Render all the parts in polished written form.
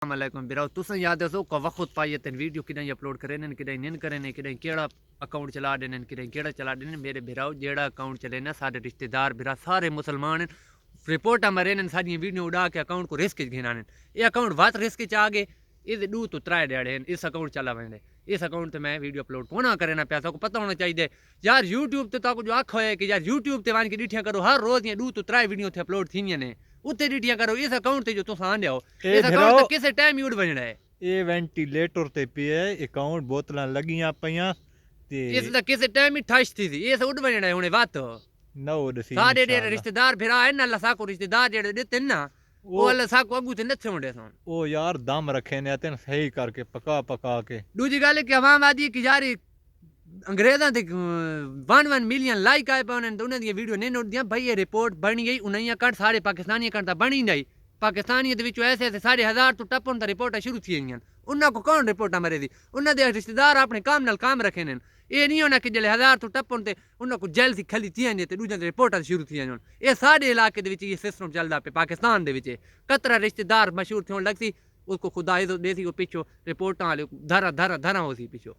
अस्सलामुअलैकुम बिराओ तुस याद दसो का वक्त पाइए तेन वीडियो किदां अपलोड करे ने किदां निन करे ने किदां केड़ा अकाउंट चला देने किदां केड़ा चला देने मेरे बिराओ जेड़ा अकाउंट चले ना सारे रिश्तेदार बिरा सारे मुसलमान रिपोर्ट मरे ने सारी वीडियो उड़ा के अकाउंट को रिस्क घेना ने ये अकाउंट वात रिस्क च आ गए ये दू तो त्रै ड्याड़े इस अकाउंट चला वेंदे इस अकाउंट मैं वीडियो अपलोड कोना करे ना पैसा को पता होना चाहिए यार यूट्यूब ते ताको जो आखो है कि यार यूट्यूब ते वन के डिठिया करो हर रोज ये दू तो त्रै वीडियो थे अपलोड थी ने उत्ते डिठिया करो इस अकाउंट ते जो तुस आंदे हो इस अकाउंट ते किसे टाइम यूड बनना है ये वेंटिलेटर ते पिए अकाउंट बोतलां लगियां पईयां ते इस दा किसे टाइम ही ठश थी ये उड बनना है हुने बात न उडसी सारे दे रिश्तेदार फिरा है ना अल्लाह साको रिश्तेदार जेड़े देते ना वो अल्लाह साको अगू ते नथे होंदे सन ओ यार दम रखे ने तेन सही करके पका पका के दूजी गल कि आवाम आदि कि यार अंग्रेज़ां ते 1 मिलियन लाइक आए पाने तो उन्हां दी वीडियो नहीं नोटदियां भाई ये रिपोर्ट बनी गई उन्हां कट सारे पाकिस्तानी कट बनी नहीं पाकिस्तानी दे विच ऐसे ऐसे सारे हजार तो टप्पन दा रिपोर्टां शुरू थी गईयां उन्हां को कौन रिपोर्टां मरे दी उन्हां दे रिश्तेदार अपने काम नाल काम रखे ने ये नहीं होना कि जले हजार तो टप्पन ते उन्हां को जेल सी खली थी ने ते दूजा दे रिपोर्टां शुरू थी होन ये सारे इलाके दे विच ये सिस्टम चलदा पे पाकिस्तान दे विच कतरा रिश्तेदार मशहूर थोन लगसी उसको खुदा इज्जत देसी को पीछो रिपोर्टां वाले धरा धरा धरा होसी पीछो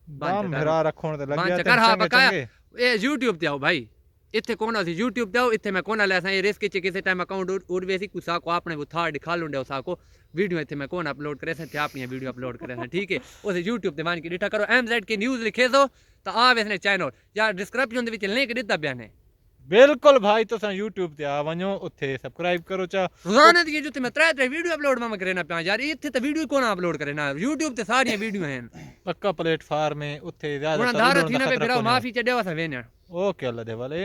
दम भरा रखण ते लग्या कर हाँ बकाया ये यूट्यूब ते आओ भाई इत्थे कोना सी यूट्यूब ते आओ इत्थे मैं कोना ले ये रिस्क च किसी टाइम अकाउंट उड़वे सी कुसा को आपने वो थाड़ दिखा लुंडे साको वीडियो इत्थे मैं कोना अपलोड करे थे अपनी वीडियो अपलोड करे थे ठीक है उसे यूट्यूब ते मान के डिठा करो एमजेड के न्यूज़ लिखे दो तो आ वेसने चैनल या डिस्क्रिप्शन दे विच लिंक दिता बया ने बिल्कुल भाई तुसा यूट्यूब ते आ वणो उथे सब्सक्राइब करो चा रोजाना दी जो मैं त्रै वीडियो अपलोड मां करे ना पिया यार इत्थे तो वीडियो कोना अपलोड करे ना यूट्यूब ते सारी वीडियो हैं पक्का प्लेटफार्म है उथे ज्यादा उना दार थी ना पे फिरा माफी च देवा सा वेने ओके अल्लाह दे वाले